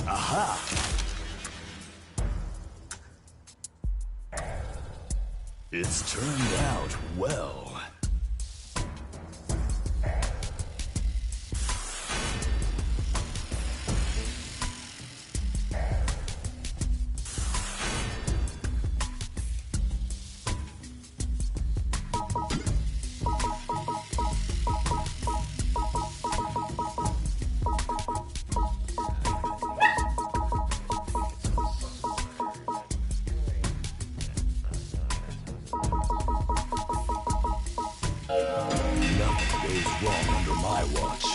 Aha! It's turned out well. Nothing goes wrong under my watch.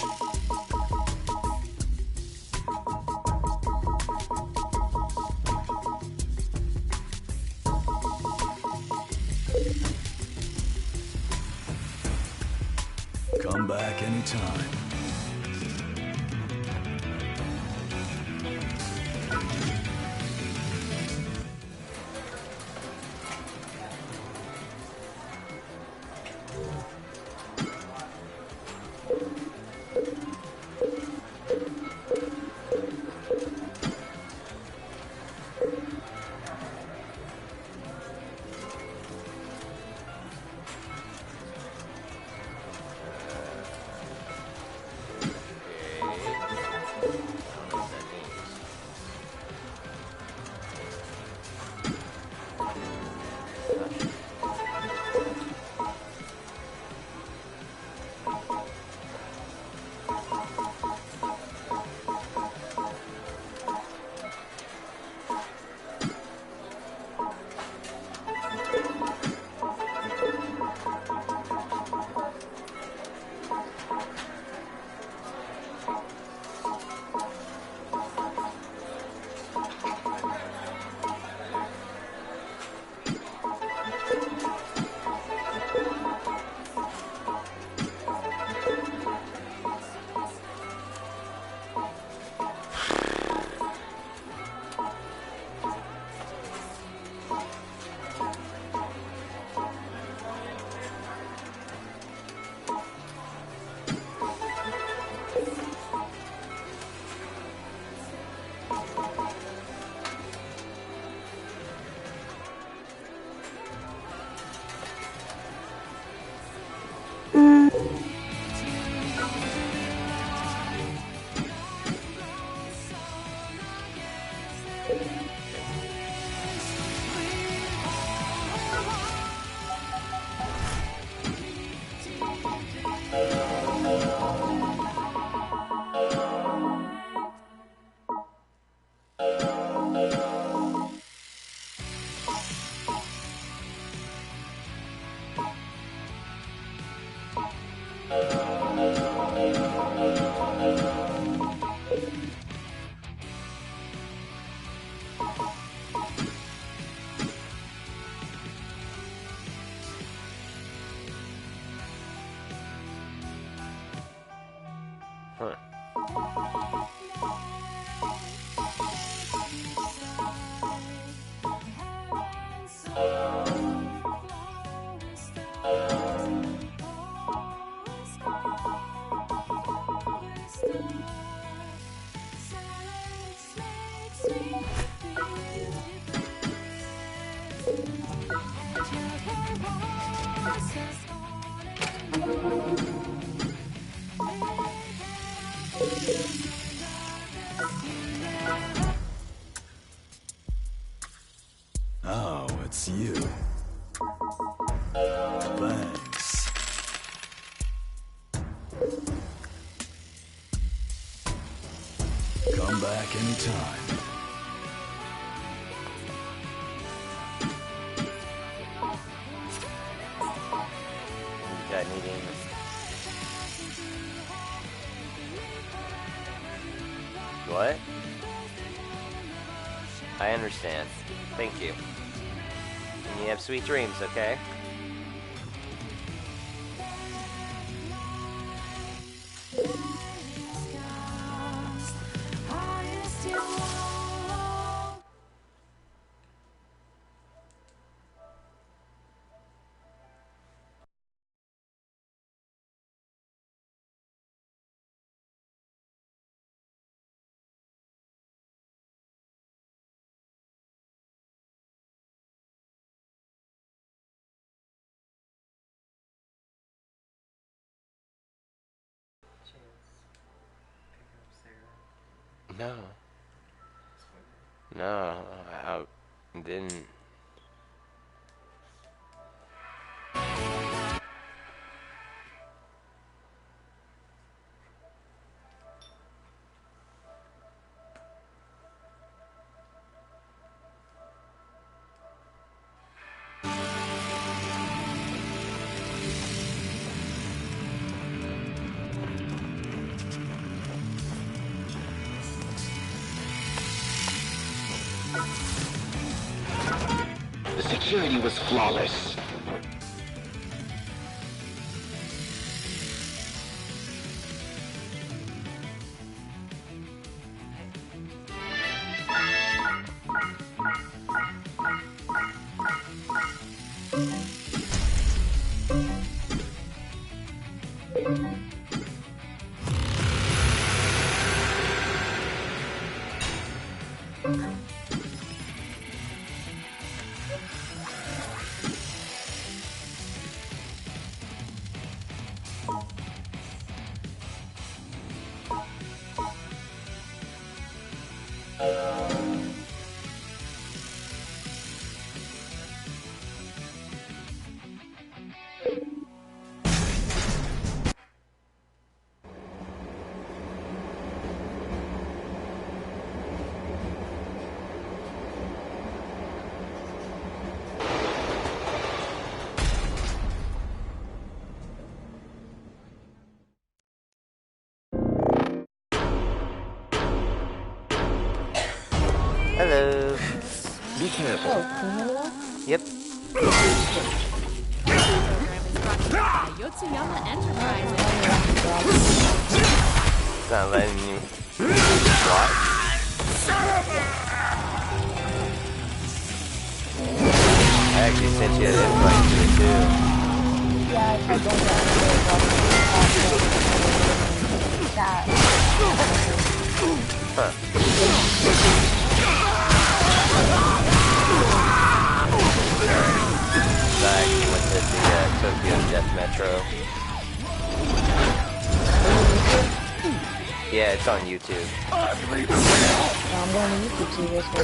Come back anytime. Oh, it's you. Thanks. Come back anytime. Needing. What? I understand. Thank you. And you have sweet dreams, okay? No. No, I didn't. The security was flawless. Hello. Be careful. Yep. Yotsuyama Enterprises. It's not letting you watch. I actually sent you an invite to it too. Yeah, I tried going that. Huh. Back went to the Tokyo Death Metro. Yeah, it's on YouTube. I'm going to YouTube to this one.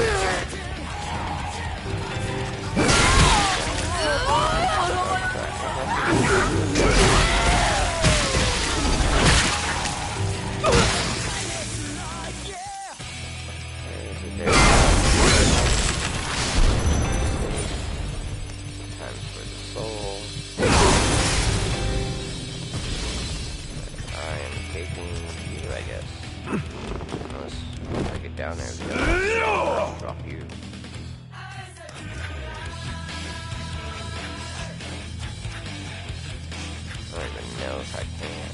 Down there, drop you. I don't even know if I can.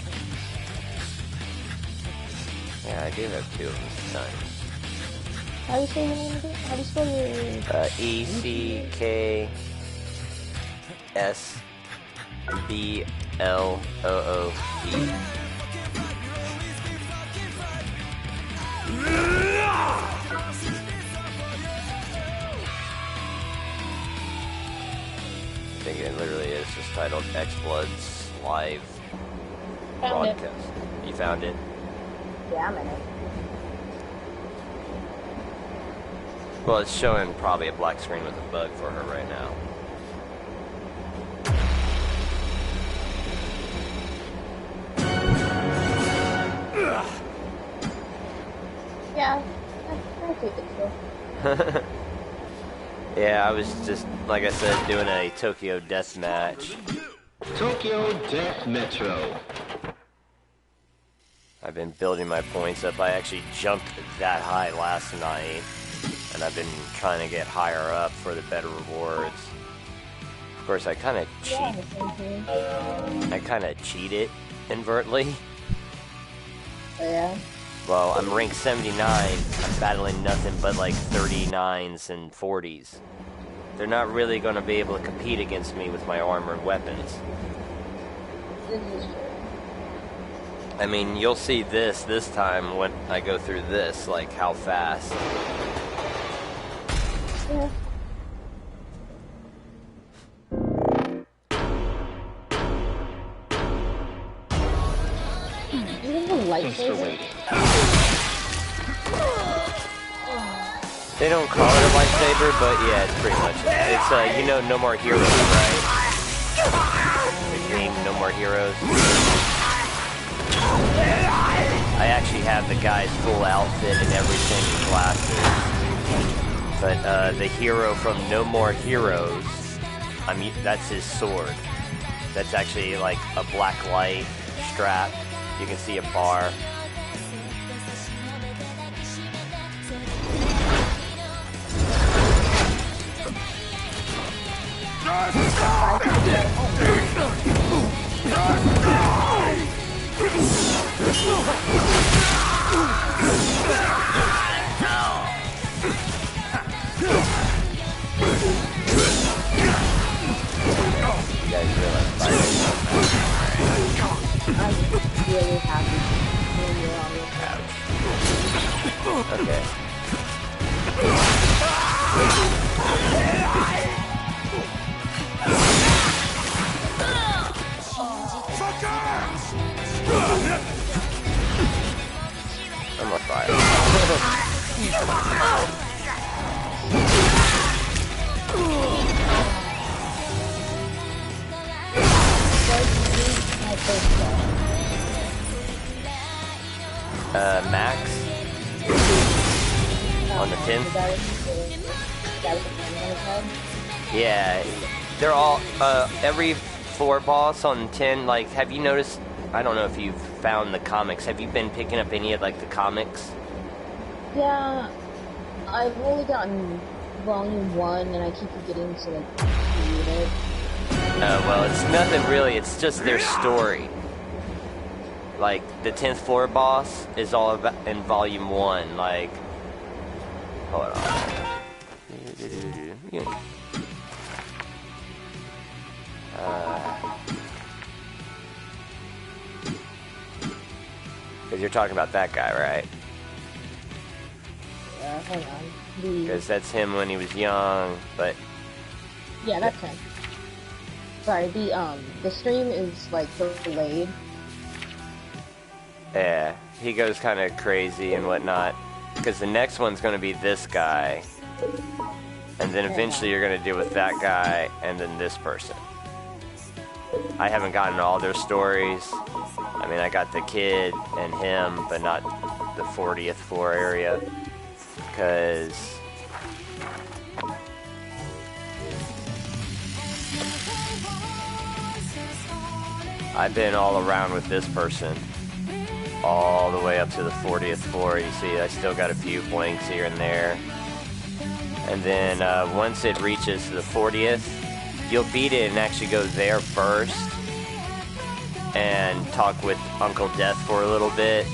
Yeah, I do have two of them done. How do you say your name again? How do you spell your... ECKSBLOOE. I think it literally is just titled EcksBlood's live broadcast. You found it? Yeah, I'm in it. Well, it's showing probably a black screen with a bug for her right now. Yeah, I think it's so. Yeah, I was just, like I said, doing a Tokyo Death Match. Tokyo Death Metro. I've been building my points up. I actually jumped that high last night, and I've been trying to get higher up for the better rewards. Of course, I kind of cheat. I kind of cheat it inadvertently. Yeah. Well, I'm ranked 79. I'm battling nothing but like 39s and 40s. They're not really going to be able to compete against me with my armor and weapons. This is true. I mean, you'll see this time when I go through this, like how fast. Yeah. Even the light Thanks for waiting. They don't call it a lightsaber, but yeah, it's pretty much. It's you know, No More Heroes, right? The game No More Heroes. I actually have the guy's full outfit and everything, and glasses. But the hero from No More Heroes, I mean, that's his sword. That's actually like a black light strap. You can see a bar. You guys realize fighting? I'm really happy when you're on your couch. Okay. I'm on fire. Max? On the 10th? Yeah, they're all, every floor boss on 10, like, have you noticed, I don't know if you've found the comics, have you been picking up any of, like, the comics? Yeah, I've only gotten volume 1, and I keep forgetting to, like, read it. Well, it's nothing really, it's just their story. Like, the 10th floor boss is all about in volume 1, like, hold on. Because you're talking about that guy, right? Hold on. Because that's him when he was young, but... Yeah, that's him. Sorry, the stream is, like, delayed. Yeah, he goes kind of crazy and whatnot. Because the next one's going to be this guy. And then eventually you're going to deal with that guy and then this person. I haven't gotten all their stories. I mean, I got the kid and him, but not the 40th floor area. Because... I've been all around with this person. All the way up to the 40th floor. You see, I still got a few blanks here and there. And then once it reaches the 40th, you'll beat it and actually go there first. And talk with Uncle Death for a little bit.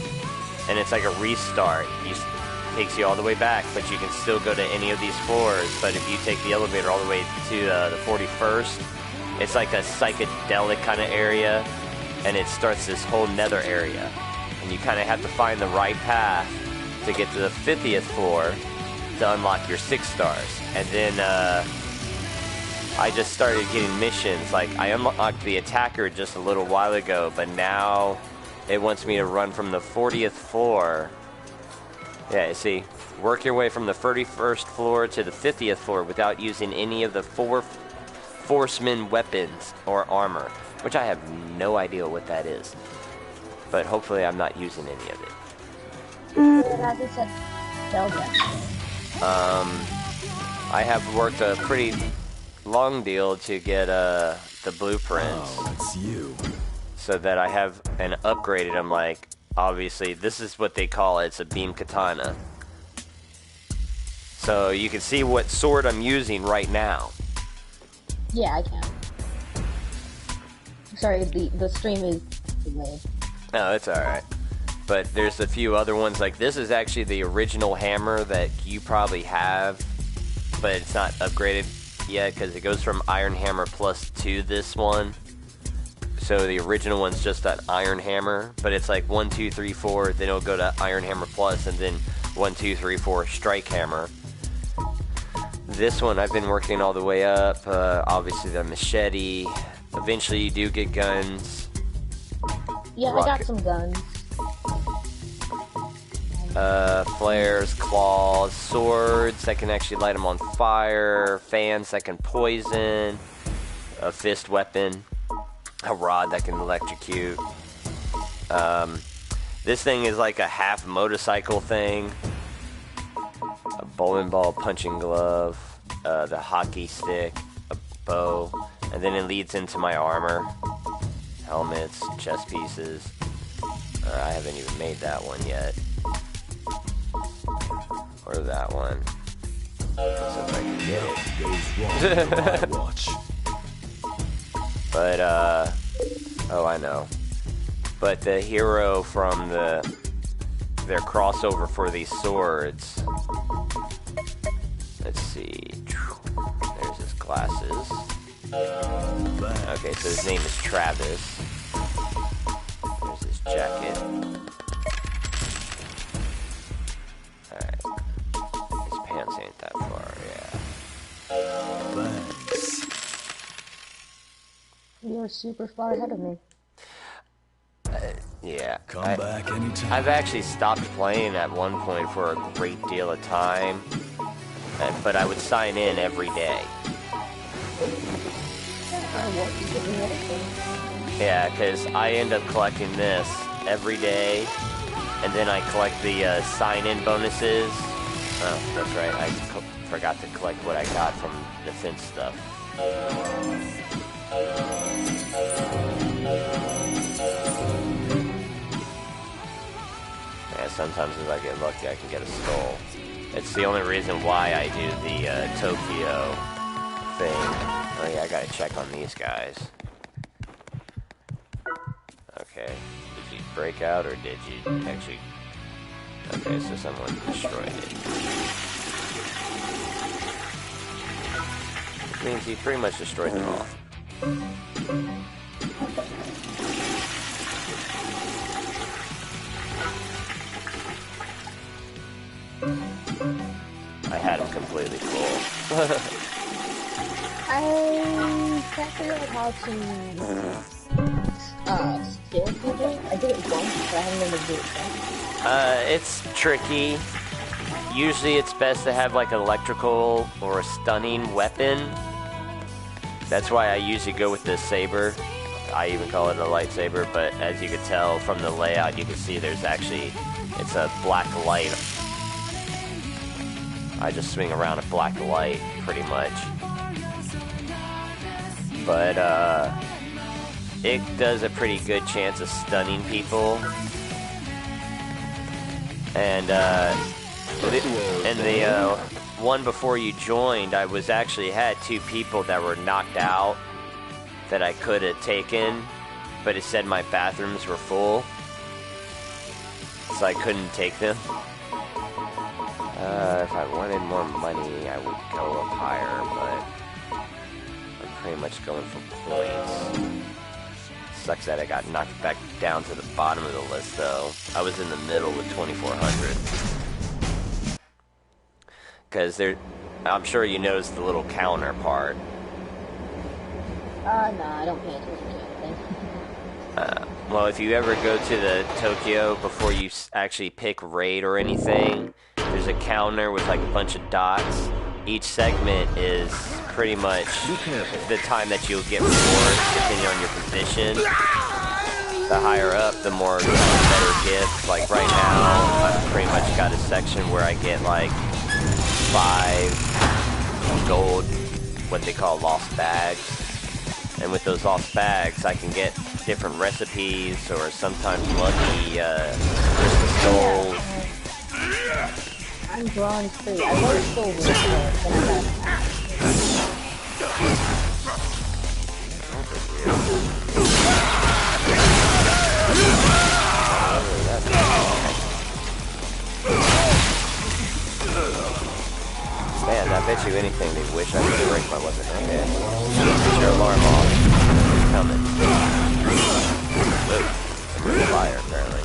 And it's like a restart. It takes you all the way back, but you can still go to any of these floors. But if you take the elevator all the way to the 41st, it's like a psychedelic kind of area. And it starts this whole nether area. And you kind of have to find the right path to get to the 50th floor to unlock your 6 stars. And then I just started getting missions. Like, I unlocked the attacker just a little while ago, but now it wants me to run from the 40th floor. Yeah, you see, work your way from the 31st floor to the 50th floor without using any of the 4 Forceman weapons or armor, which I have no idea what that is. But hopefully I'm not using any of it. I have worked a pretty long deal to get the blueprints. Oh, it's you. So that I have and upgraded them. Like, obviously, this is what they call it. It's a beam katana. So you can see what sword I'm using right now. Yeah, I can. Sorry, the stream is delayed. No, it's alright. But there's a few other ones, like this is actually the original hammer that you probably have, but it's not upgraded yet because it goes from Iron Hammer Plus to this one. So the original one's just that Iron Hammer, but it's like 1, 2, 3, 4, then it'll go to Iron Hammer Plus, and then 1, 2, 3, 4 Strike Hammer. This one I've been working all the way up, obviously the machete. Eventually you do get guns. Yeah, I got some guns. Flares, claws, swords that can actually light them on fire, fans that can poison, a fist weapon, a rod that can electrocute. This thing is like a half motorcycle thing, a bowling ball, punching glove, the hockey stick, a bow, and then it leads into my armor, helmets, chest pieces. I haven't even made that one yet. Or that one. Let's see if I can get it. Goes wrong under my watch. But, oh, I know. But the hero from their crossover for these swords. Let's see. There's his glasses. Okay, so his name is Travis. There's his jacket. Alright. His pants ain't that far, yeah. Thanks. You're super far ahead of me. Yeah. Come back anytime. I've actually stopped playing at one point for a great deal of time. But I would sign in every day. Yeah, because I end up collecting this every day, and then I collect the sign-in bonuses. Oh, that's right, I forgot to collect what I got from the fence stuff. Yeah, sometimes if I get lucky I can get a skull. It's the only reason why I do the Tokyo thing. Oh yeah, I gotta check on these guys. Okay, did you break out or did you actually... Okay, so someone destroyed it. Which means he pretty much destroyed them all. I had him completely full. I can't figure out how to steal people. I did it once, but I haven't been able to do it since. It's tricky. Usually it's best to have like an electrical or a stunning weapon. That's why I usually go with the saber. I even call it a lightsaber, but as you can tell from the layout, you can see there's actually, it's a black light. I just swing around a black light, pretty much. But, it does a pretty good chance of stunning people. And, the one before you joined, I was actually had 2 people that were knocked out that I could have taken, but it said my bathrooms were full, so I couldn't take them. If I wanted more money, I would go up higher, but I'm pretty much going for points. Sucks that I got knocked back down to the bottom of the list, though. I was in the middle with 2,400. Because I'm sure you noticed the little counter part. No, I don't pay attention to anything. Well, if you ever go to the Tokyo before you actually pick raid or anything, there's a counter with like a bunch of dots. Each segment is pretty much the time that you'll get rewards depending on your position. The higher up, the more better gifts. Like right now, I've pretty much got a section where I get like 5 gold, what they call lost bags. And with those lost bags, I can get different recipes or sometimes lucky crystal skulls. I'm bronze 3. I was silver, but Man, I bet you anything they wish I could break my weapon. Okay. Get your alarm off. It's coming. Whoa. There's a fire, apparently.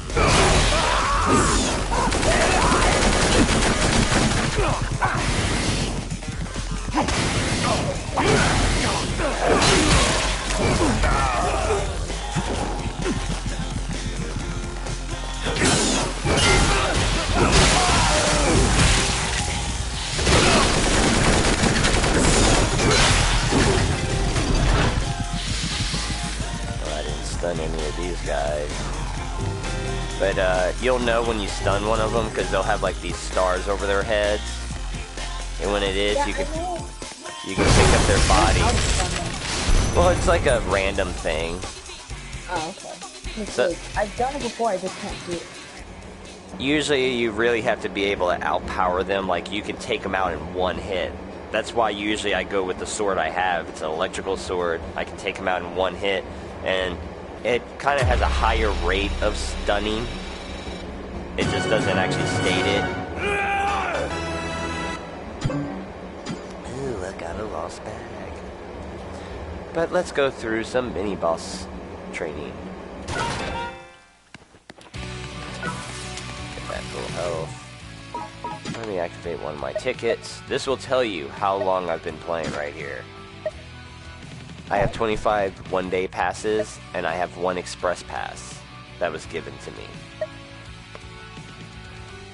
you'll know when you stun one of them because they'll have like these stars over their heads. And when it is, Yeah, you can pick up their body. Well, it's like a random thing. Oh, okay. So, Like, I've done it before, I just can't do it. usually you really have to be able to outpower them. Like, you can take them out in one hit. That's why usually I go with the sword I have. It's an electrical sword. I can take them out in one hit. And it kind of has a higher rate of stunning. It just doesn't actually state it. Ooh, I got a lost bag. But let's go through some mini-boss training. Get that full health. Let me activate one of my tickets. This will tell you how long I've been playing right here. I have 25 one-day passes, and I have 1 express pass that was given to me.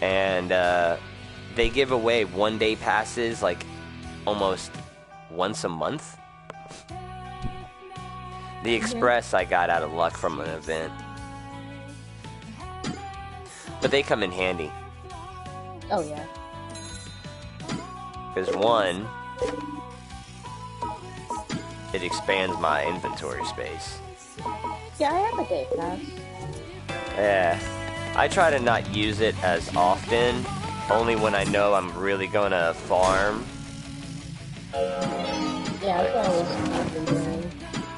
And they give away one-day passes like almost once a month. The express I got out of luck from an event. But they come in handy. Oh, yeah. Because one, it expands my inventory space. Yeah, I have a day pass. Yeah. I try to not use it as often, only when I know I'm really gonna farm. Yeah, that's what I was been doing.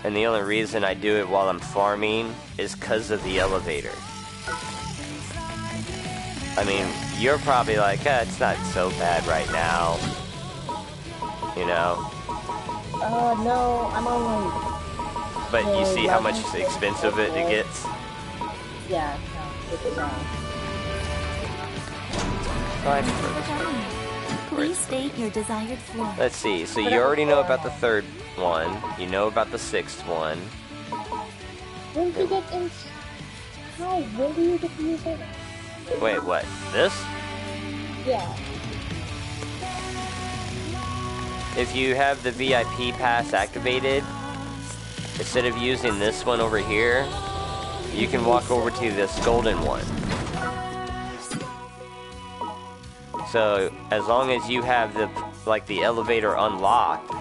And the only reason I do it while I'm farming is because of the elevator. I mean, you're probably like, it's not so bad right now. You know? No, I'm only... But you see how much expensive it gets? Yeah, no, it's, Fine. Please state your desired floor. Let's see, so you already know about the 3rd one. You know about the 6th one. When do you get in... How? When do you get to use it? Wait, what? This? Yeah. If you have the VIP pass activated, instead of using this one over here, you can walk over to this golden one. So, as long as you have the elevator unlocked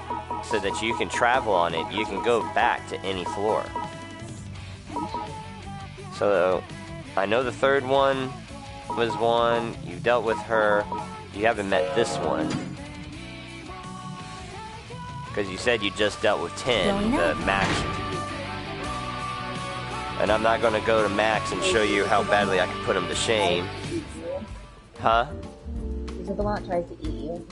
so that you can travel on it, you can go back to any floor. So, I know the 3rd one was one, you dealt with her, you haven't met this one. Because you said you just dealt with 10, the max. And I'm not going to go to max and show you how badly I can put him to shame. Huh? Is it the one that tries to eat you?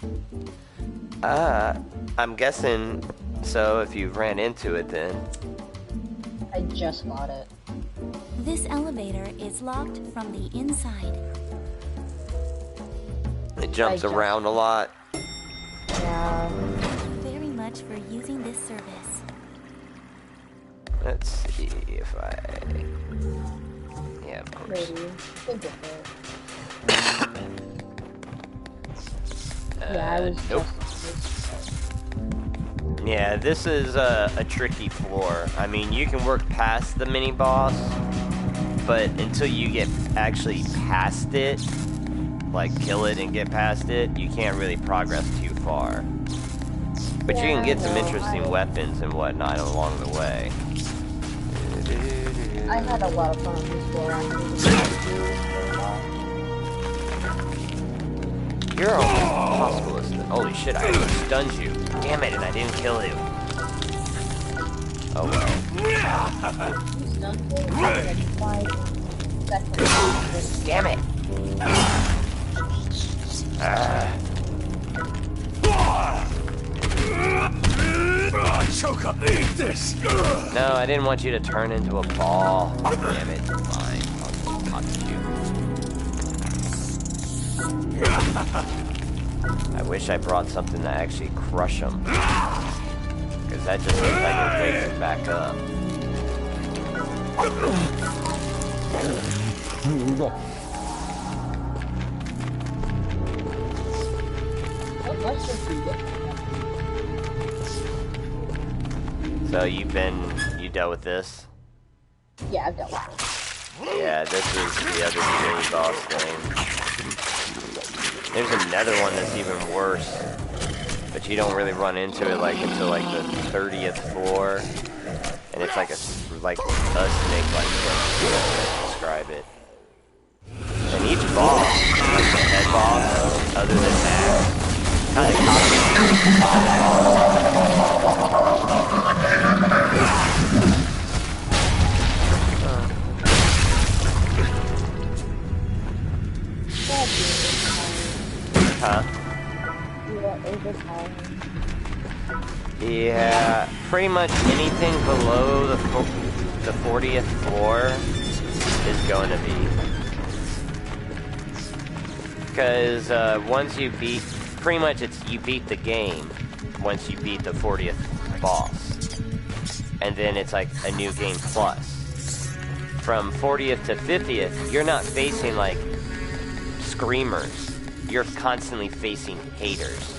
I'm guessing so if you ran into it then. I just bought it. This elevator is locked from the inside. It jumps around a lot. Yeah. Very much for using this service. Let's see if I... Yeah, of course. Maybe. Think of it. Yeah, I was nope. Yeah, this is a tricky floor. I mean, you can work past the mini-boss, but until you get actually past it, like kill it and get past it, you can't really progress too far. But you can get some interesting weapons and whatnot along the way. I had a lot of fun on this floor. You're a hospitalist. Holy shit, I stunned you. Damn it, and I didn't kill you. Oh well. Damn it! Choke up, eat this! No, I didn't want you to turn into a ball. Damn it, fine. I'll just punch you. I wish I brought something to actually crush them. Because that just looks like it wakes him back up. Oh, So you dealt with this? yeah, I've dealt with it. Yeah, this is the other mini boss thing. There's another one that's even worse, but you don't really run into it like until like the 30th floor, and it's like a snake like thing. I can't describe it. And each boss, like the head boss, other than that, kind of Huh? Yeah, pretty much anything below the 40th floor is going to be. Because once you beat, pretty much you beat the game once you beat the 40th boss. And then it's like a new game plus. From 40th to 50th, you're not facing like screamers. You're constantly facing haters.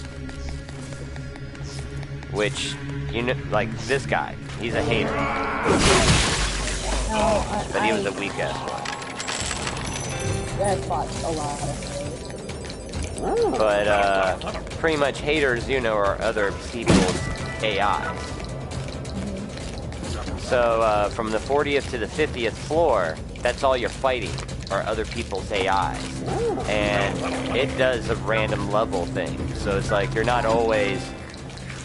Which, you know, like this guy, he's a hater. No, but he was a weak-ass one. Yeah, I fought a lot of haters. But, pretty much haters, you know, are other people's AIs. So, from the 40th to the 50th floor, that's all you're fighting, are other people's AIs. And it does a random level thing. So it's like, you're not always...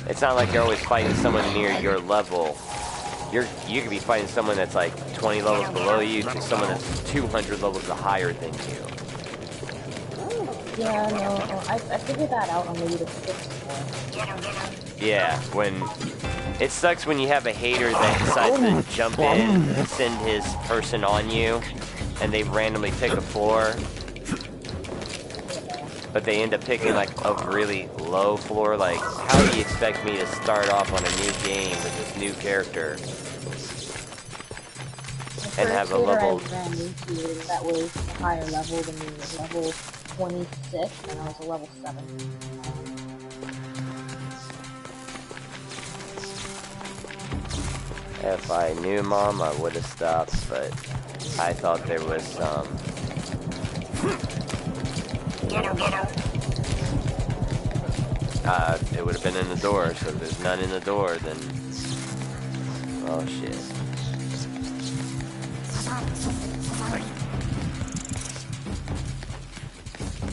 It's not like you're always fighting someone near your level. You could be fighting someone that's like 20 levels below you to someone that's 200 levels higher than you. Yeah, no, I figured that out on maybe the 6th floor. Yeah, when... It sucks when you have a hater that decides to jump in and send his person on you, and they randomly pick a floor, but they end up picking like a really low floor. Like, how do you expect me to start off on a new game with this new character and have a level? I ran into that was a higher level than me, was level 26, and I was a level 7. If I knew, Mom, I would have stopped, but I thought there was some. It would have been in the door, so if there's none in the door, then... Oh, shit.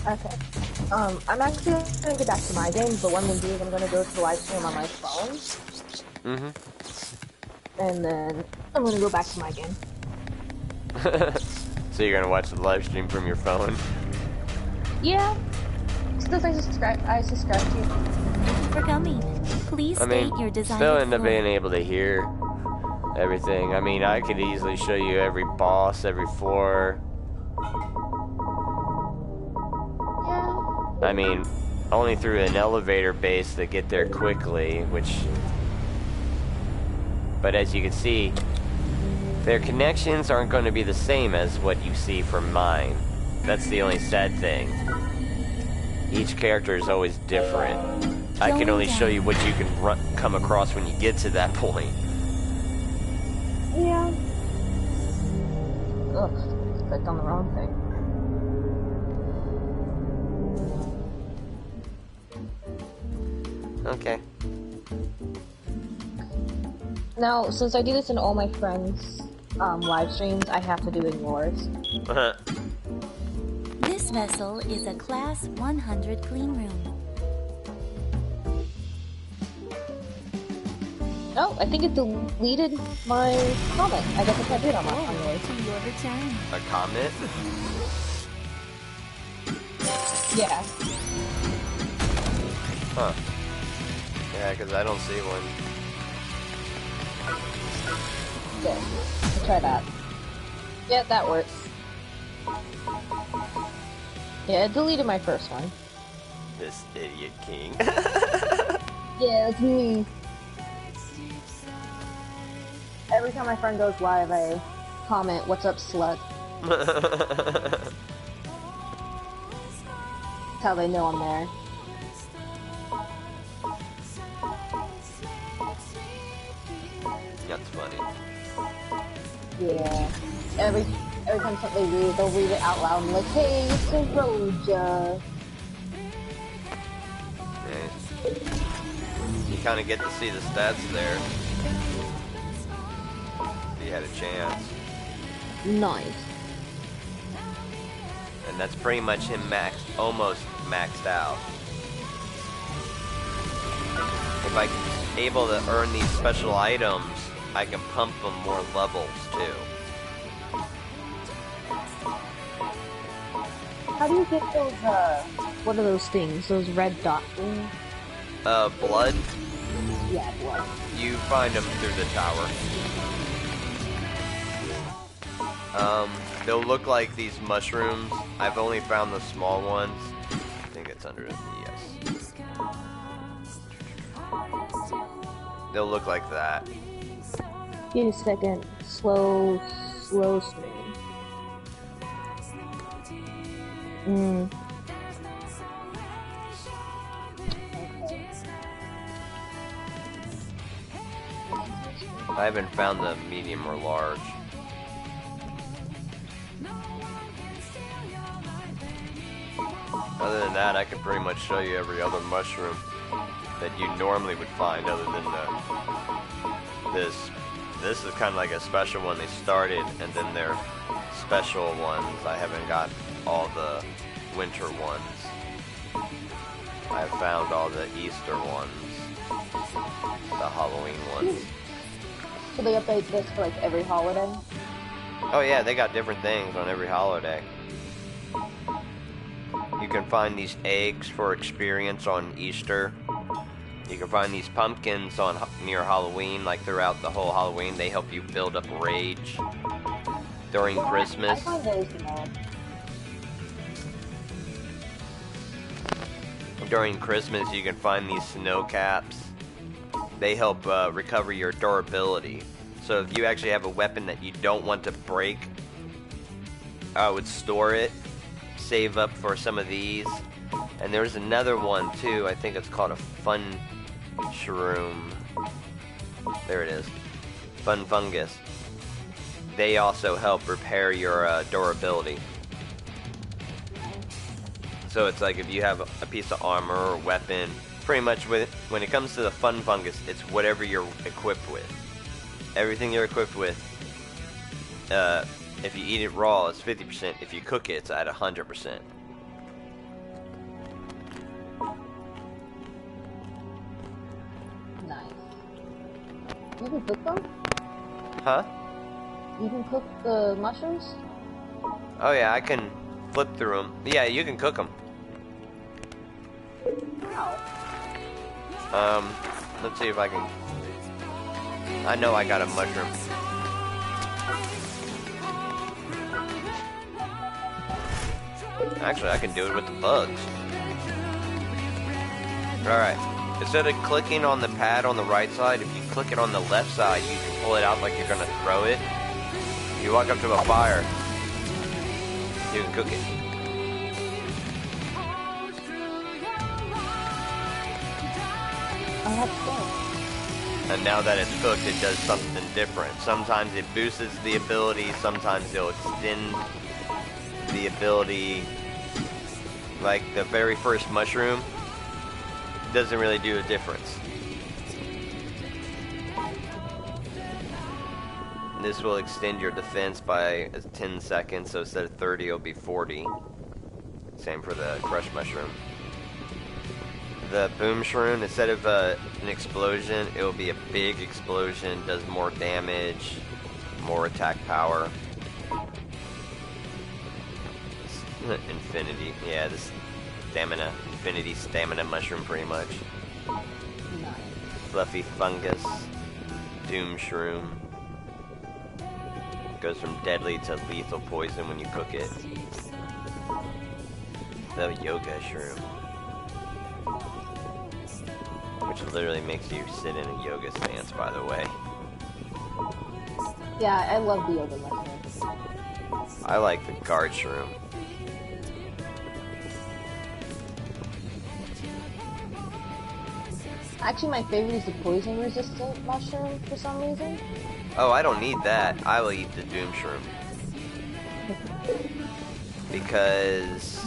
Okay. I'm actually gonna get back to my game, but what I'm gonna do is I'm gonna go to the live stream on my phone. Mm-hmm. And then I'm gonna go back to my game. So you're gonna watch the live stream from your phone? Yeah. Because I subscribe to you. For coming. Please state your desired still end up floor. being able to hear everything. I mean, I could easily show you every boss, every floor. Yeah. I mean, only through an elevator base to get there quickly, which... But as you can see, their connections aren't going to be the same as what you see from mine. That's the only sad thing. Each character is always different. I can only show you what you can come across when you get to that point. Yeah. Ugh, clicked on the wrong thing. Okay. Now, since I do this in all my friends' live streams, I have to do it in yours. This vessel is a Class 100 clean room. Oh, I think it deleted my comment. I guess I can't do it on yours. To your return. A comment? Yeah. Huh. Yeah, because I don't see one. Good. Let's try that. Yeah, that works. Yeah, it deleted my first one. This idiot king. Yeah, it's me. Every time my friend goes live, I comment, "What's up, slut?" That's how they know I'm there. That's funny. Yeah. every time something they read, they'll read it out loud and like, hey, it's a Roja. Yeah. You kind of get to see the stats there. If you had a chance. Nice. And that's pretty much him almost maxed out. If I'm able to earn these special items, I can pump them more levels too. How do you get those, what are those things? Those red dot things? Blood? Yeah, blood. You find them through the tower. They'll look like these mushrooms. I've only found the small ones. I think it's under it, yes. They'll look like that. Give me a second. Slow stream. I haven't found the medium or large. Other than that, I can pretty much show you every other mushroom that you normally would find other than this. This is kind of like a special one they started, and then their special ones. I haven't got all the winter ones. I have found all the Easter ones, the Halloween ones. So they update this for like every holiday? Oh yeah, they got different things on every holiday. You can find these eggs for experience on Easter. You can find these pumpkins on near Halloween, like throughout the whole Halloween. They help you build up rage during Christmas. I find those, you know. During Christmas, you can find these snow caps. They help recover your durability. So if you actually have a weapon that you don't want to break, I would store it. Save up for some of these. And there's another one too. I think it's called a fun shroom. There it is. Fun fungus. They also help repair your durability. So it's like if you have a piece of armor or weapon, pretty much when it comes to the fun fungus, it's whatever you're equipped with. Everything you're equipped with, if you eat it raw, it's 50%. If you cook it, it's at 100%. Nice. You can cook them? Huh? You can cook the mushrooms? Oh yeah, I can flip through them. Yeah, you can cook them. Let's see if I can. I know I got a mushroom. Actually, I can do it with the bugs. Alright. Instead of clicking on the pad on the right side, if you click it on the left side, you can pull it out like you're gonna throw it. You walk up to a fire, you can cook it. Oh, that's good. And now that it's cooked, it does something different. Sometimes it boosts the ability, sometimes it'll extend the ability. Like the very first mushroom doesn't really do a difference. This will extend your defense by 10 seconds, so instead of 30, it'll be 40. Same for the crushed mushroom. The boom shroom, instead of an explosion, it will be a big explosion, does more damage, more attack power. Infinity, yeah, this stamina, infinity stamina mushroom pretty much. Nice. Fluffy fungus, doom shroom. Goes from deadly to lethal poison when you cook it. The yoga shroom, which literally makes you sit in a yoga stance, by the way. Yeah, I love the yoga mushrooms. I like the guard shroom. Actually, my favorite is the poison-resistant mushroom for some reason. Oh, I don't need that. I will eat the doom shroom. because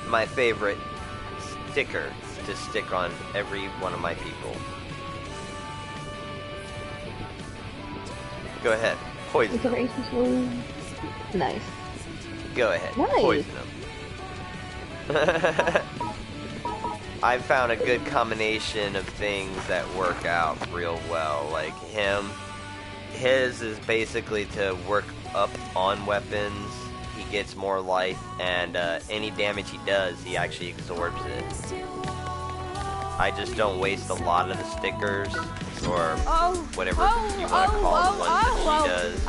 my favorite sticker to stick on every one of my people. Go ahead, poison them. Nice. Go ahead, Nice. poison them. I found a good combination of things that work out real well. Like his is basically to work up on weapons. He gets more life, and any damage he does, he actually absorbs it. I just don't waste a lot of the stickers, or whatever you want to call the ones that she does.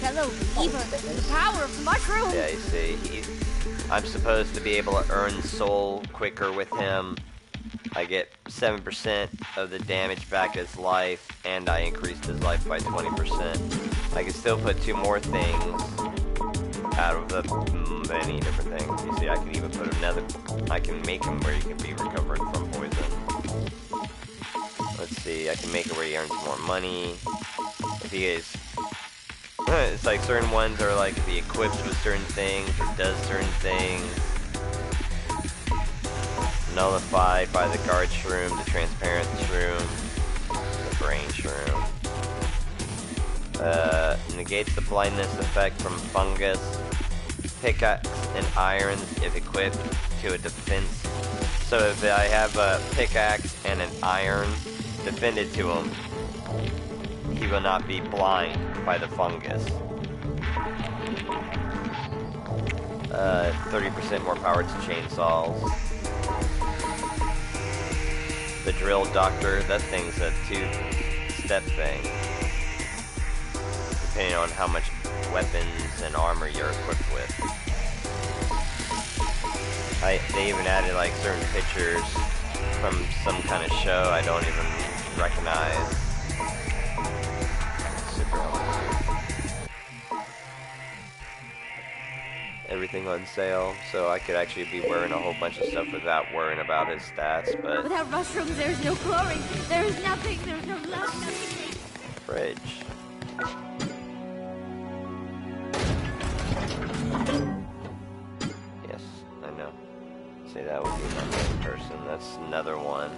Hello, Eva. The power of the mushroom. Yeah, you see, I'm supposed to be able to earn soul quicker with him. I get 7% of the damage back his life, and I increased his life by 20%. I can still put 2 more things out of the many different things. You see, I can even put another. I can make him where he can be recovered from poison. Let's see, I can make it where he earns more money. If he is, it's like certain ones are like if he equips with certain things or does certain things. Nullified by the guard shroom, the transparent shroom, the brain shroom. Negates the blindness effect from fungus. Pickaxe and irons if equipped to a defense. So if I have a pickaxe and an iron defended to him, he will not be blind by the fungus. 30% more power to chainsaws. The drill doctor, that thing's a 2-step thing. Depending on how much weapons and armor you're equipped with. They even added like certain pictures from some kind of show I don't even recognize. Super helpful. Everything on sale, so I could actually be wearing a whole bunch of stuff without worrying about his stats, but... Without mushrooms, there's no glory. There's nothing. There's no love. Fridge. Yes, I know. See, that would be my main person. That's another one.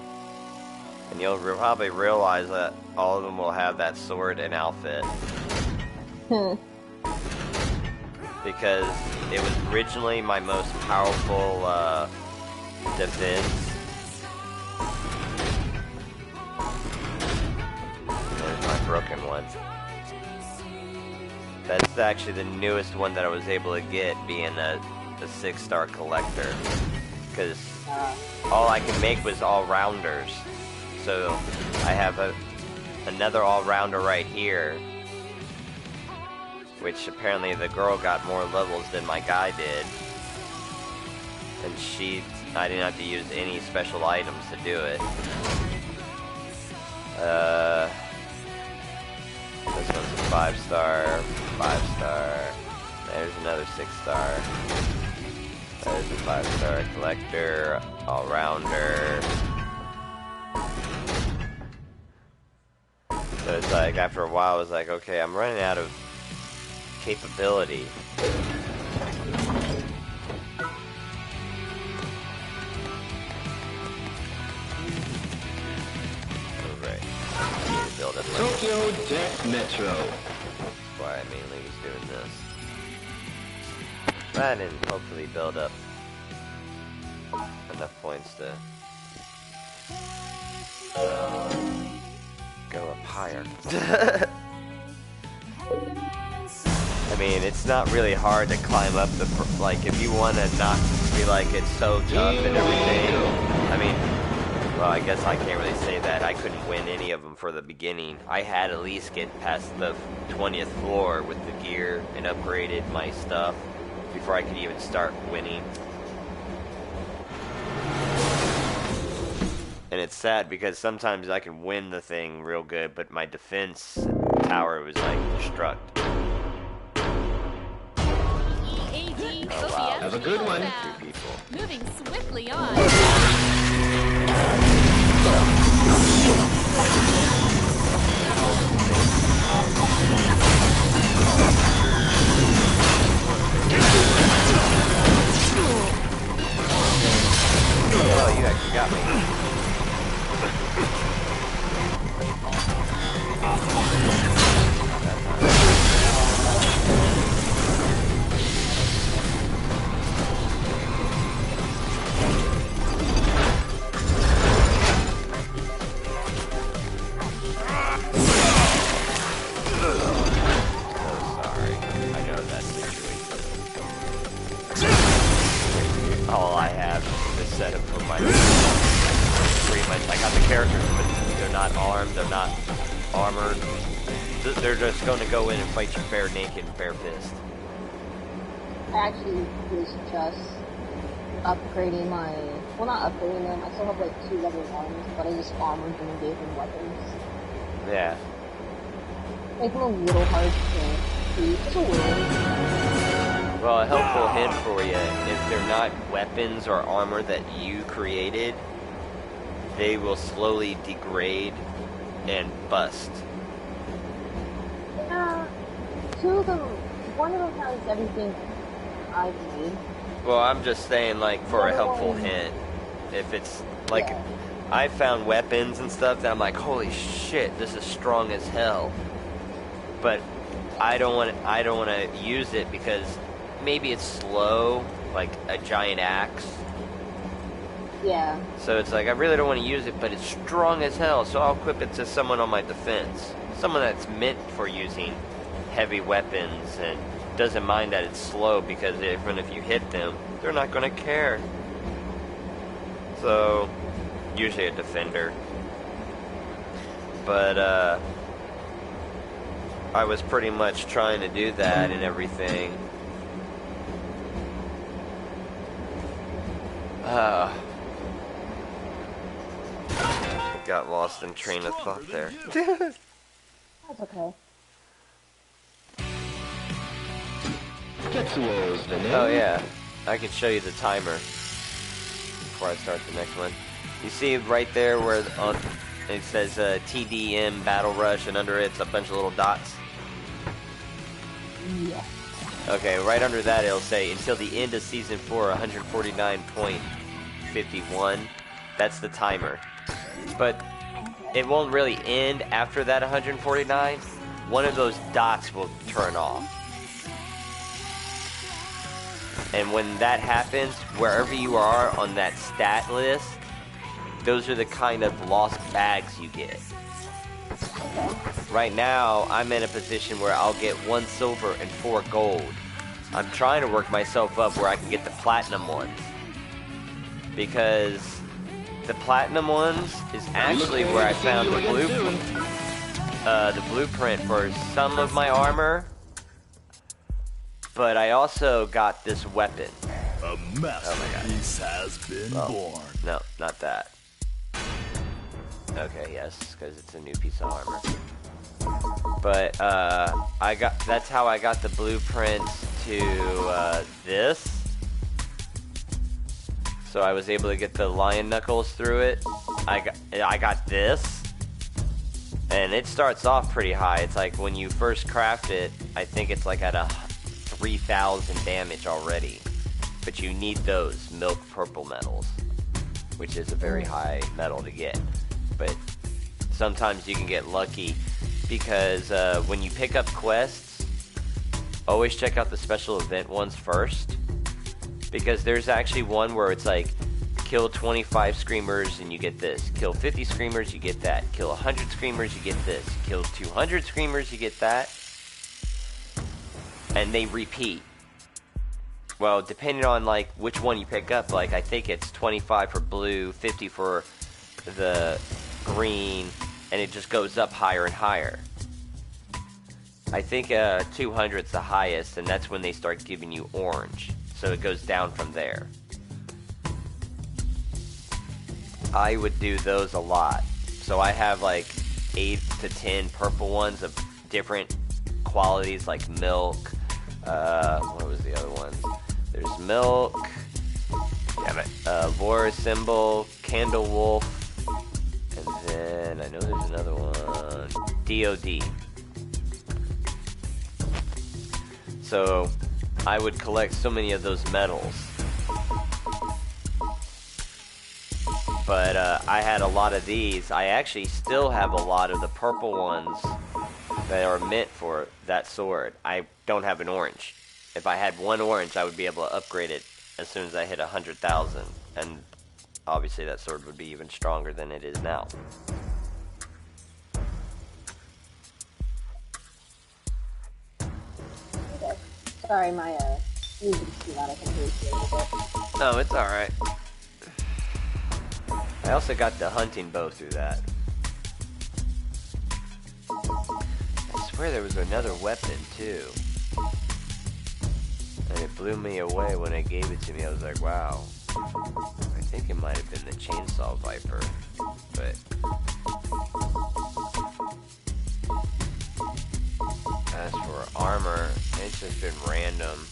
And you'll probably realize that all of them will have that sword and outfit. Because it was originally my most powerful defense. There's my broken one. That's actually the newest one that I was able to get, being a 6-star collector. Because all I could make was all-rounders. So I have another all-rounder right here. Which apparently the girl got more levels than my guy did. And I didn't have to use any special items to do it. This one's a 5-star, 5-star. There's another 6-star. There's a 5-star collector, all-rounder. So it's like, after a while, I was like, okay, I'm running out of capability. Alright. I need to build up my Tokyo Death Metro. That's why I mainly was doing this. That and hopefully build up enough points to go up higher. I mean, it's not really hard to climb up the, like, if you want to not be like, it's so tough and everything. I mean, well, I guess I can't really say that. I couldn't win any of them for the beginning. I had at least get past the 20th floor with the gear and upgraded my stuff before I could even start winning. And it's sad because sometimes I can win the thing real good, but my defense tower was like destruct. Oh wow. Have a good one. Two people. Moving swiftly on. Oh, you actually got me. All I have is set up for my pretty much. I got the characters, but they're not armed, they're not armored. They're just going to go in and fight you bare naked and bare fist. I actually was just upgrading my, well, not upgrading them, I still have like 2 level 1s, but I just armored them and gave them weapons. Yeah. Make them a little hard to beat, just a little. Well, a helpful hint for you, if they're not weapons or armor that you created, they will slowly degrade and bust. Yeah, 2 of them, one of them has everything I've made. Well, I'm just saying, like, for a helpful hint, if it's, like, Yeah. I found weapons and stuff that I'm like, holy shit, this is strong as hell. But I don't want to use it because maybe it's slow, like a giant axe. Yeah. So it's like, I really don't want to use it, but it's strong as hell, so I'll equip it to someone on my defense. Someone that's meant for using heavy weapons and doesn't mind that it's slow, because even if you hit them, they're not going to care. So, usually a defender. But, I was pretty much trying to do that and everything. Got lost in train of thought there. That's okay. Tetsuo's the name. Oh yeah, I can show you the timer before I start the next one. You see right there where on it says TDM Battle Rush, and under it's a bunch of little dots? Yeah. Okay, right under that it'll say until the end of Season 4, 149.51. That's the timer. But it won't really end after that 149. One of those dots will turn off. And when that happens, wherever you are on that stat list, those are the kind of lost bags you get. Right now, I'm in a position where I'll get 1 silver and 4 gold. I'm trying to work myself up where I can get the platinum ones. Because the platinum ones is actually where I found the blueprint for some of my armor. But I also got this weapon. A masterpiece has been born. No, not that. Okay, yes, because it's a new piece of armor. But that's how I got the blueprints to this. So I was able to get the lion knuckles through it. I got this. And it starts off pretty high. It's like when you first craft it, I think it's like at a 3,000 damage already. But you need those milk purple metals, which is a very high metal to get. But sometimes you can get lucky because when you pick up quests, always check out the special event ones first. Because there's actually one where it's like, kill 25 screamers and you get this. Kill 50 screamers, you get that. Kill 100 screamers, you get this. Kill 200 screamers, you get that. And they repeat. Well, depending on like which one you pick up, like I think it's 25 for blue, 50 for the green, and it just goes up higher and higher. I think 200's the highest, and that's when they start giving you orange. So it goes down from there. I would do those a lot. So I have like 8 to 10 purple ones of different qualities, like milk. What was the other one? There's milk. Damn it. War symbol, candle wolf, and then I know there's another one. DOD. So I would collect so many of those medals. But I had a lot of these. I actually still have a lot of the purple ones that are meant for that sword. I don't have an orange. If I had one orange, I would be able to upgrade it as soon as I hit 100,000. And obviously that sword would be even stronger than it is now. Okay. Sorry, my music's too loud. I can hear you a little bit. No, it's alright. I also got the hunting bow through that. I swear there was another weapon too. And it blew me away when it gave it to me. I was like, wow. I think it might have been the chainsaw viper. But as for armor, it's just been random.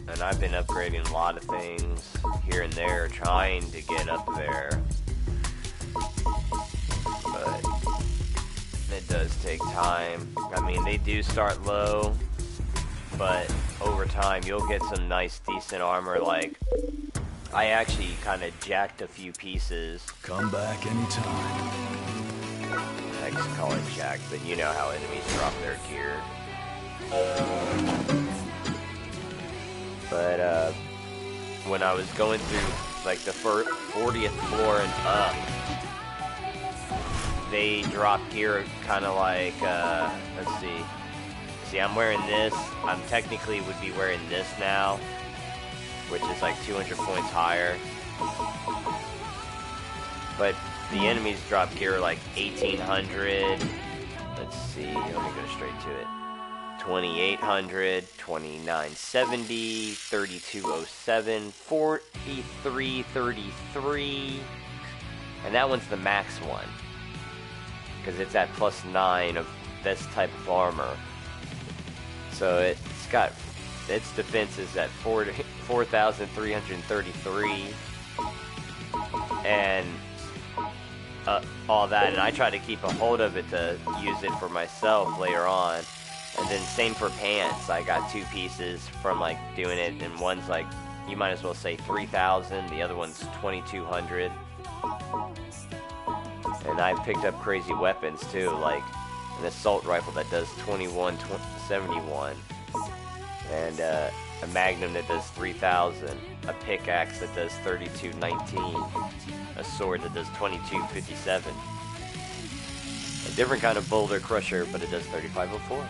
And I've been upgrading a lot of things here and there, trying to get up there. But it does take time. I mean, they do start low, but over time you'll get some nice, decent armor. Like, I actually kind of jacked a few pieces. Come back anytime. I just call it jacked, but you know how enemies drop their gear. But when I was going through like the 40th floor and up, they drop gear kind of like, let's see. See, I'm wearing this. I'm technically would be wearing this now, which is like 200 points higher. But the enemies drop gear like 1800. Let's see, let me go straight to it. 2800, 2970, 3207, 4333, and that one's the max one, because it's at +9 of this type of armor. So it's got, its defense is at 4,333, and all that, and I try to keep a hold of it to use it for myself later on. And then same for pants. I got 2 pieces from like doing it, and one's like, you might as well say 3,000, the other one's 2,200. And I picked up crazy weapons too, like an assault rifle that does 2171, and a magnum that does 3,000, a pickaxe that does 3219, a sword that does 2257. A different kind of boulder crusher, but it does 3504.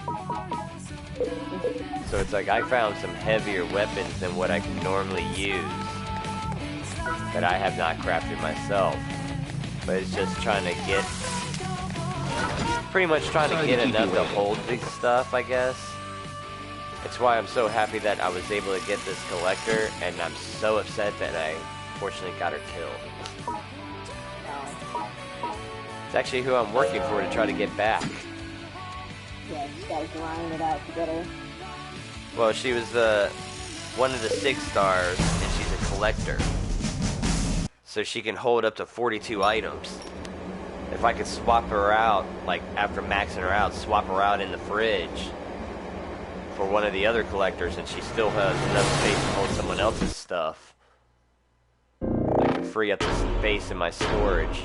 So it's like I found some heavier weapons than what I can normally use that I have not crafted myself. But it's just trying to get, pretty much trying to get enough to hold big stuff, I guess. It's why I'm so happy that I was able to get this collector, and I'm so upset that I fortunately got her killed. It's actually who I'm working for to try to get back. Yeah, you gotta grind it out to get her. Well, she was one of the 6 stars, and she's a collector. So she can hold up to 42 items. If I could swap her out, like after maxing her out, swap her out in the fridge for one of the other collectors, and she still has enough space to hold someone else's stuff, I can free up the space in my storage.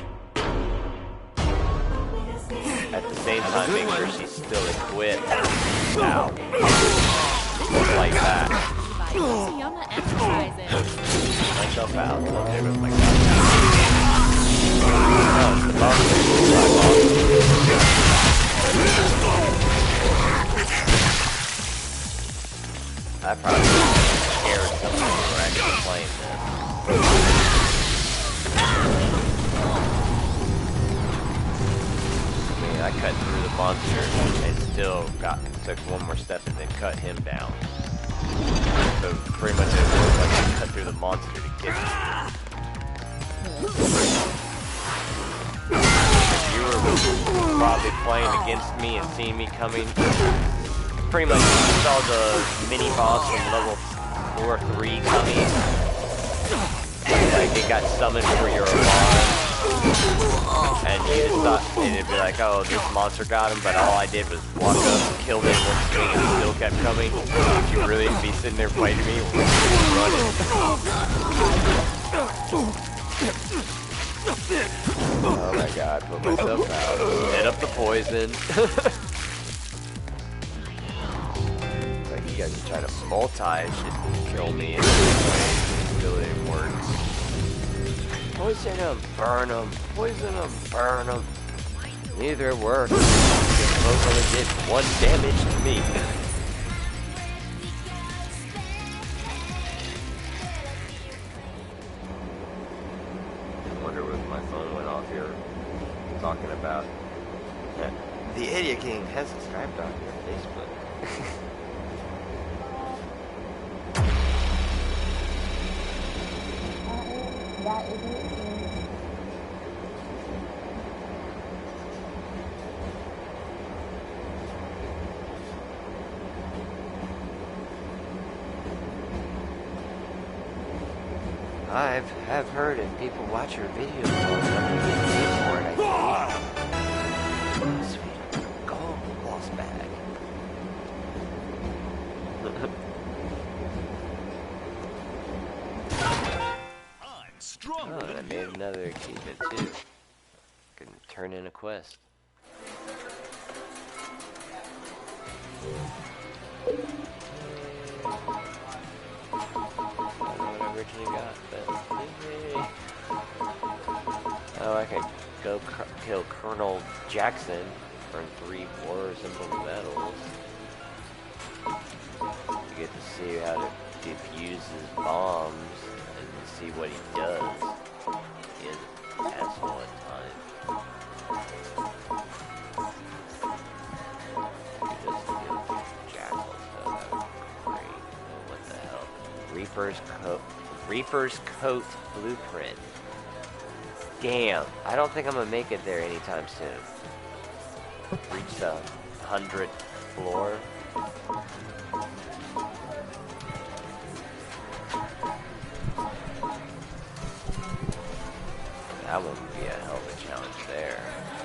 At the same time, make sure she's still equipped. Ow. Like that. Yama exercises. Myself out. Okay, with my God. Oh, it's the monster. I probably scared someone who were actually playing this. I cut through the monster and still took one more step and then cut him down. So pretty much it was like I cut through the monster to get him. If you were probably playing against me and seeing me coming, pretty much saw the mini boss from level 4-3 coming. Like it got summoned for your alarm. And you just thought it'd be like, oh, this monster got him, but all I did was walk up, killed it one swing, and it still kept coming. Would you really be sitting there fighting me or running? Oh my god, put myself out. Hit up the poison. Like you guys are trying to multi should kill me in this way. It really works. Poison them, burn them. Poison them, burn them. Neither work. They both only did 1 damage to me. I wonder if my phone went off here talking about the Idiot King has subscribed on your Facebook. That idiot thing. I've heard if people watch your videos long enough, you get paid for it, I think. Sweet. Gold lost bag. Oh, and I made another achievement too. Can turn in a quest. I don't know what I originally got, but yay. Oh, I can go kill Colonel Jackson, earn 3 war symbol medals. You get to see how to defuse his bombs and see what he does. He is an asshole at times. You just kill jackals, though. That would be great. Oh, what the hell? Reaper's Coat Blueprint. Damn, I don't think I'm gonna make it there anytime soon. Reach the 100th floor. That one would be a hell of a challenge there.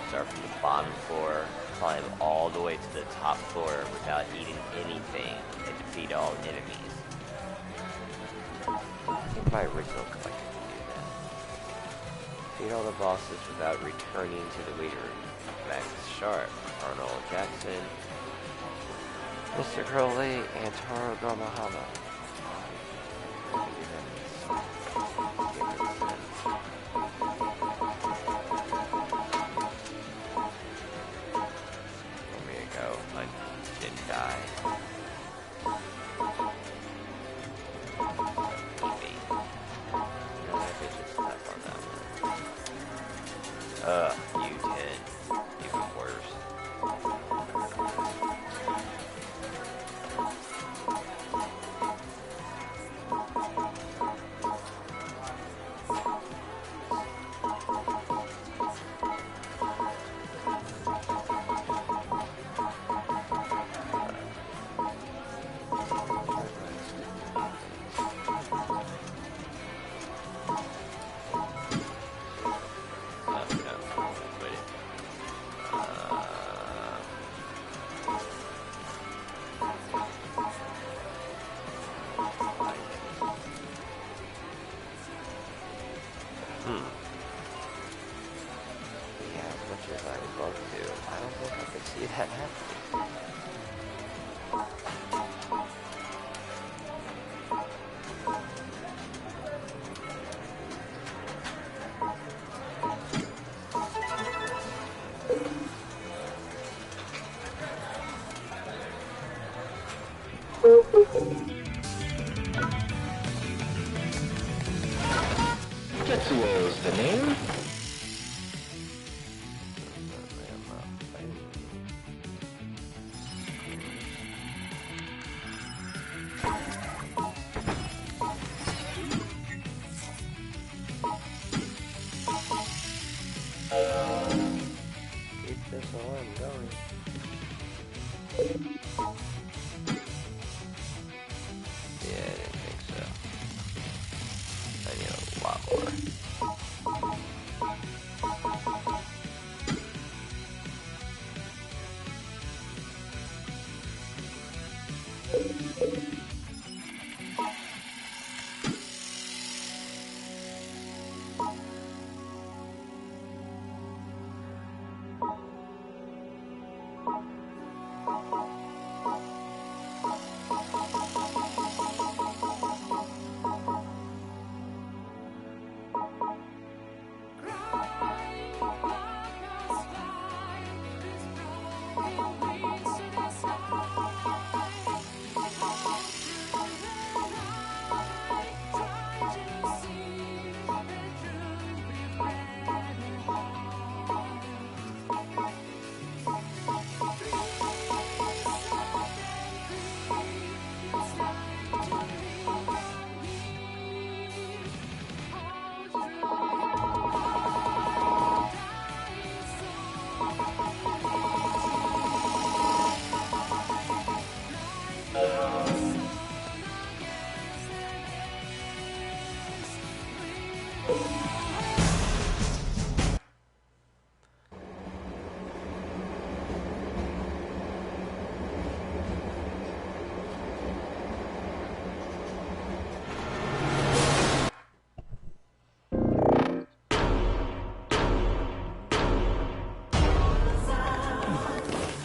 Start from the bottom floor, climb all the way to the top floor without eating anything, and defeat all enemies. I think my original collection would do that. Defeat all the bosses without returning to the waiting room. Max Sharp, Arnold Jackson, Mr. Crowley, and Taro Gamahama. Tetsuo's the name. Keep this alarm going.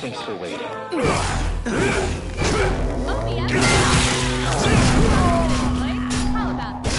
Thanks for waiting. Oh, yeah. How about this?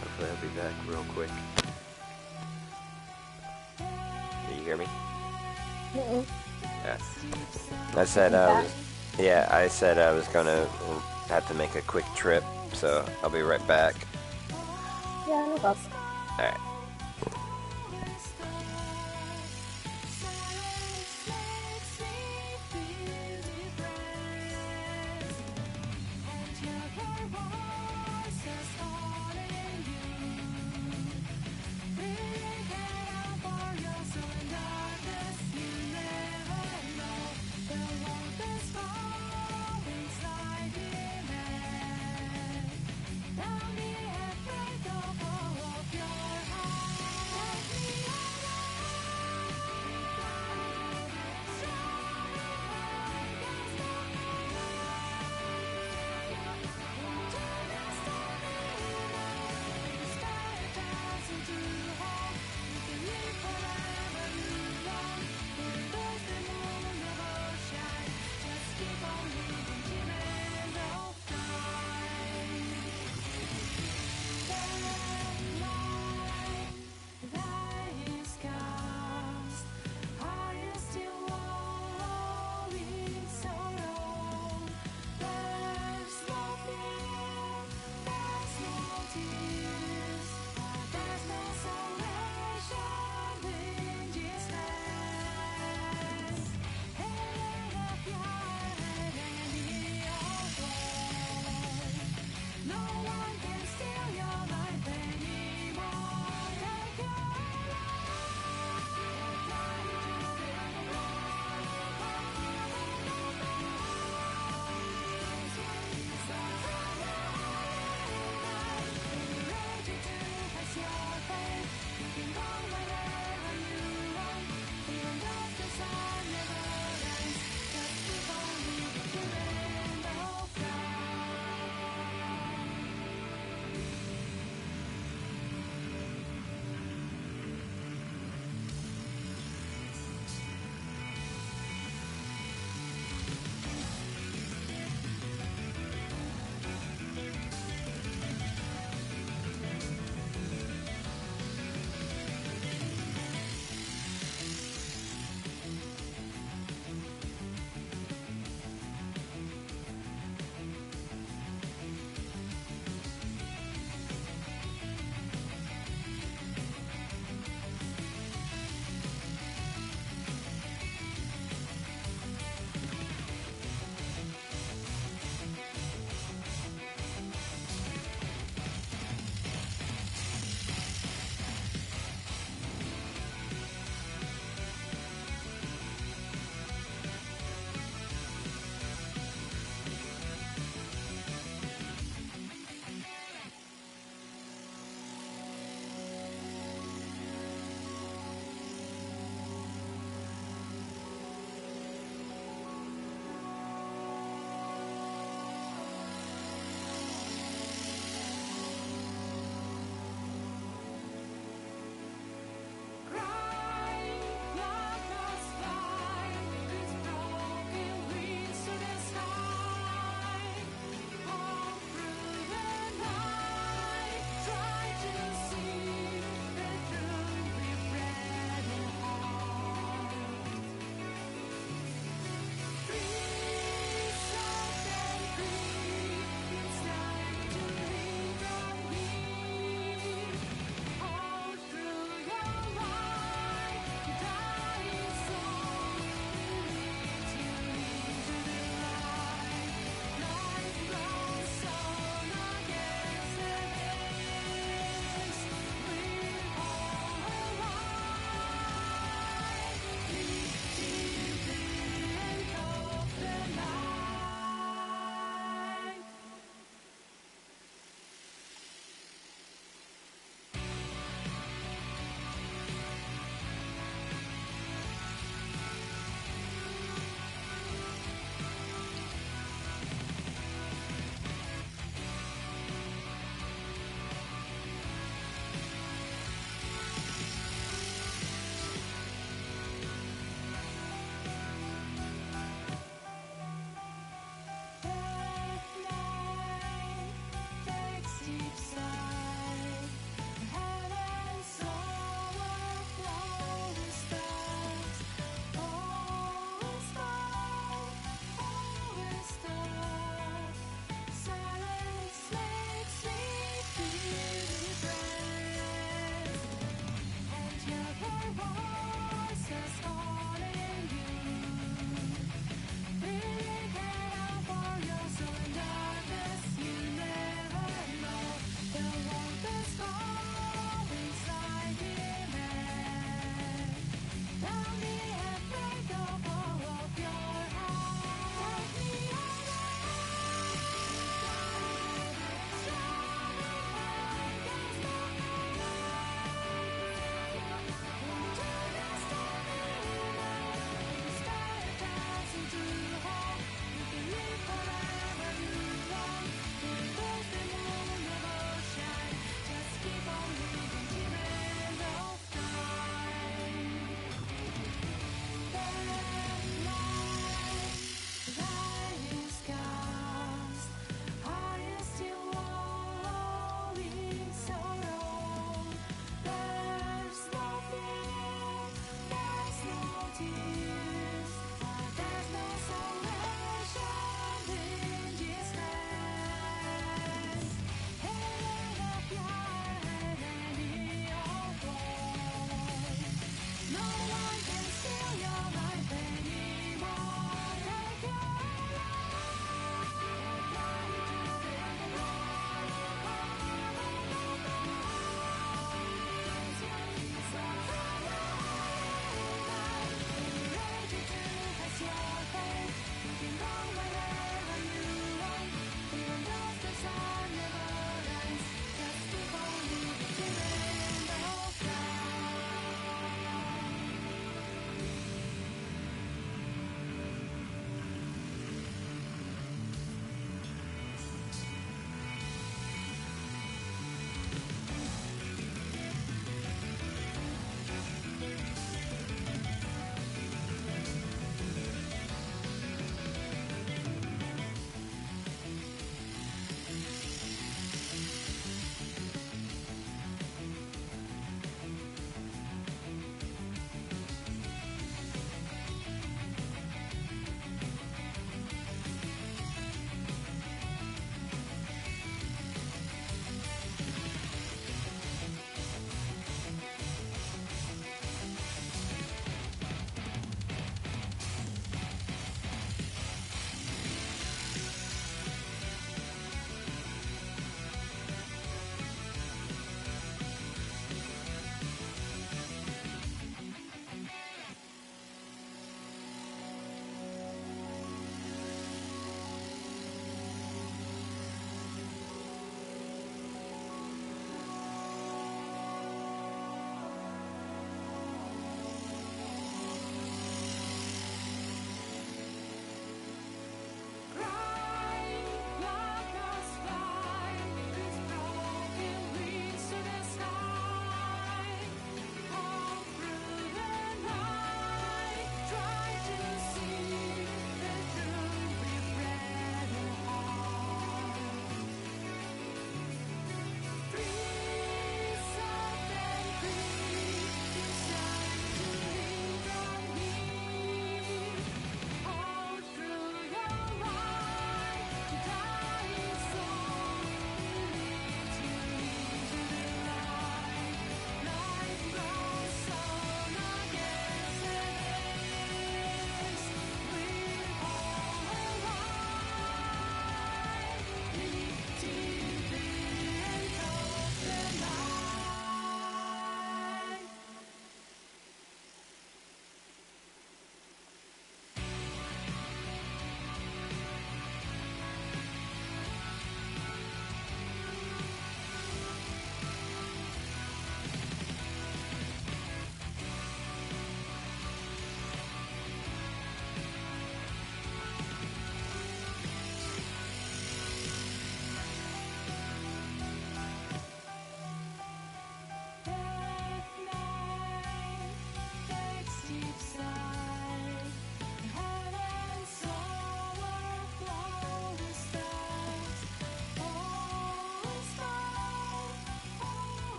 Hopefully I'll be back real quick. Do you hear me? Yeah. I said I was. Yeah, I said I was gonna have to make a quick trip, so I'll be right back. Yeah, no problem. All right.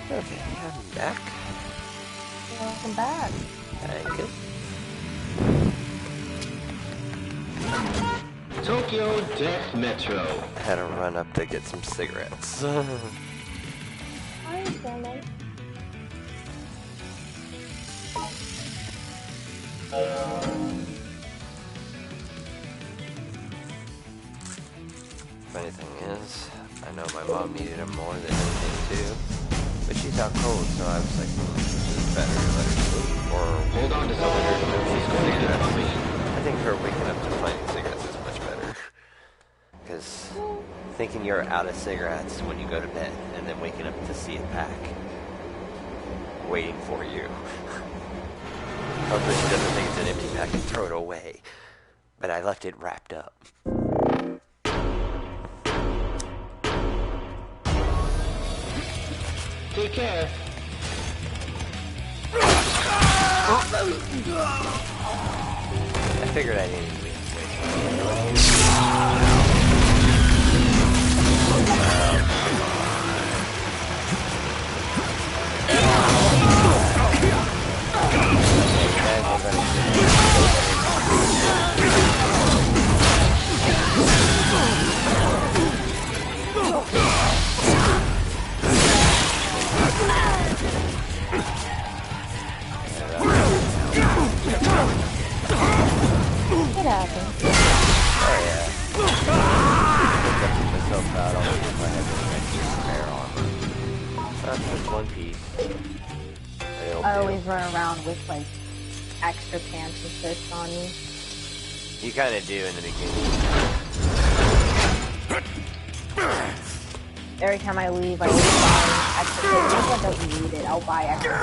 Okay, I'm back. Welcome back. Thank you. Tokyo Death Metro. I had to run up to get some cigarettes. I understand that. Funny thing is, I know my mom needed them more than anything too. But she's out cold, so I was like, this is better, let her sleep. Or Hold on to something. She's going to get it on me. I think her waking up to finding cigarettes is much better. Because thinking you're out of cigarettes when you go to bed, and then waking up to see a pack waiting for you. Hopefully she doesn't think it's an empty pack and throw it away. But I left it wrapped up. Take care. I figured I needed to wait. It happens. Oh yeah. I'm so proud I'll see if I have any extra spare armor. Just one piece. It'll I do. always run around with like extra pants and shirts on you. You kinda do in the beginning. Every time I leave, I always buy extra shirts. Even if I don't need it, I'll buy extra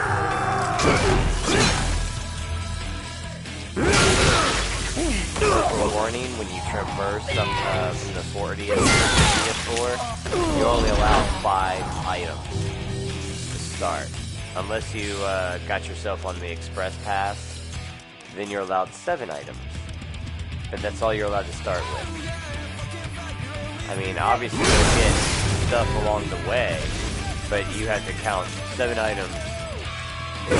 Warning, when you traverse up from the 40th to the PS4, you only allow 5 items to start. Unless you got yourself on the Express Pass, then you're allowed 7 items. But that's all you're allowed to start with. I mean, obviously you'll get stuff along the way, but you have to count 7 items, and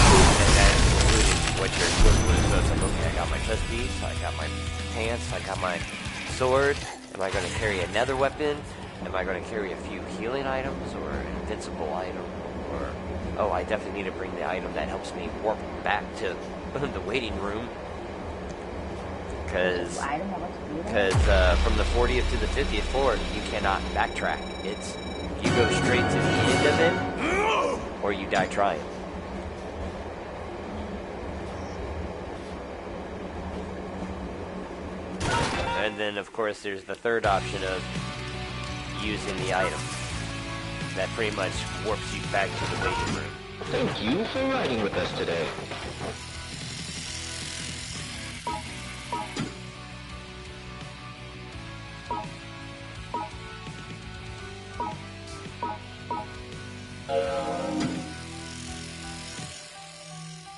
that's including what you're equipped with. So it's like, okay, I got my chest piece, I got my pants, I got my sword. Am I going to carry another weapon? Am I going to carry a few healing items or an invincible item? Or, oh, I definitely need to bring the item that helps me warp back to the waiting room. Because from the 40th to the 50th floor, you cannot backtrack. It's, you go straight to the end of it, or you die trying. And then, of course, there's the third option of using the item. That pretty much warps you back to the waiting room. Thank you for riding with us today.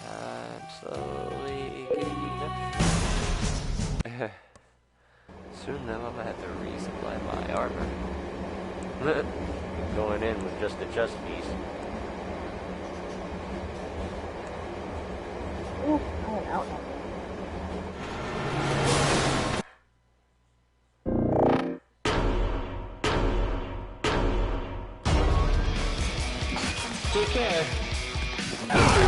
I'm slowly getting up. Soon though, I'm gonna have to resupply my armor. Going in with just a chest piece. Ooh, I went out now. Take care. Ow.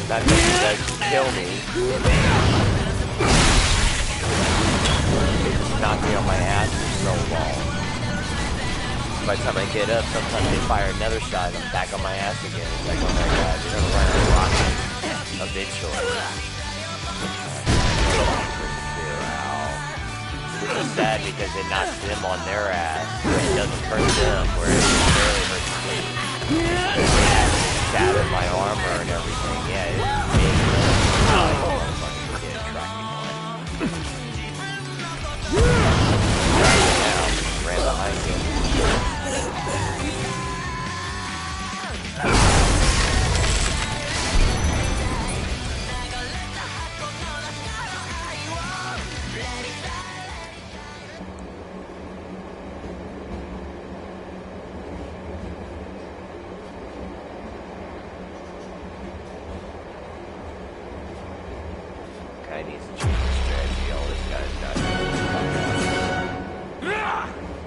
That means that kill me. Knock me on my ass for so long. By the time I get up, sometimes they fire another shot and I'm back on my ass again. It's like, oh my god, you're gonna run out of rockets eventually. Which is sad because it knocks them on their ass, but it doesn't hurt them, where it barely hurts me. They actually shatter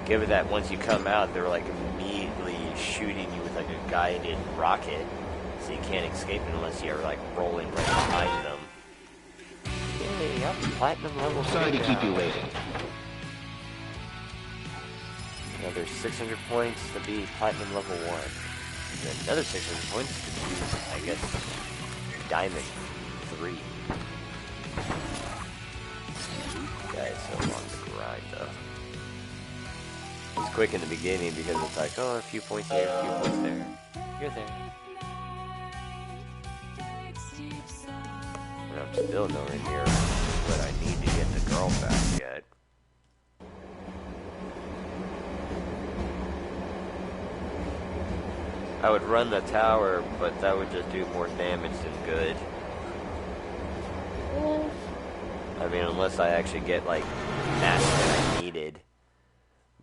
Given that once you come out, they're like immediately shooting you with like a guided rocket, so you can't escape unless you're like rolling right behind them. Yay, I'm platinum level 3 Sorry to keep you now. waiting. Another 600 points to be platinum level 1. And then another 600 points to be, I guess, diamond 3. Guys, so long to grind though. It's quick in the beginning because it's like, oh, a few points here, a few points there. You're there. And I'm still nowhere near what I need to get the girl back yet. I would run the tower, but that would just do more damage than good. I mean, unless I actually get, like, that I needed.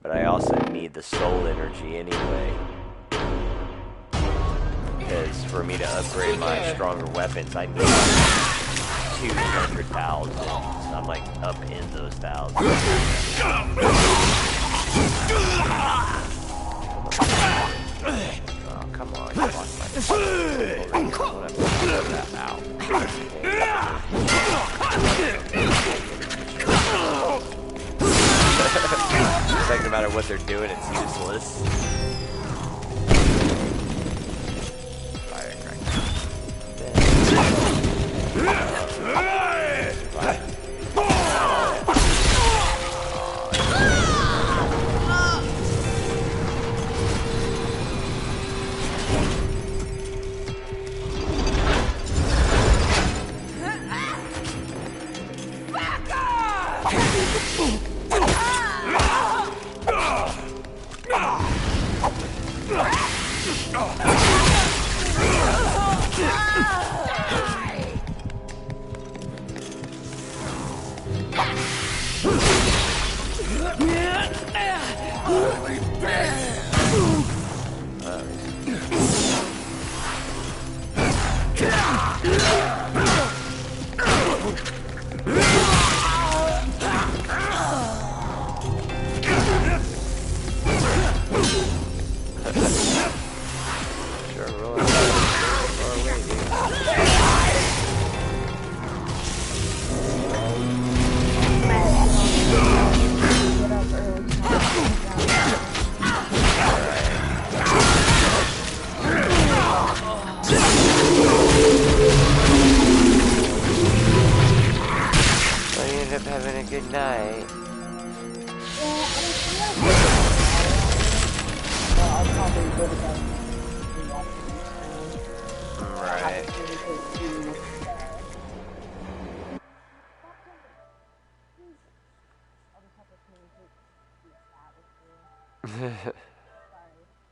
But I also need the soul energy anyway. Because for me to upgrade my stronger weapons, I need 200,000. So I'm, like, up in those thousands. Oh, come on, you lost my Ow. It's like no matter what they're doing, it's useless. Firecracker. Having a good night. Right.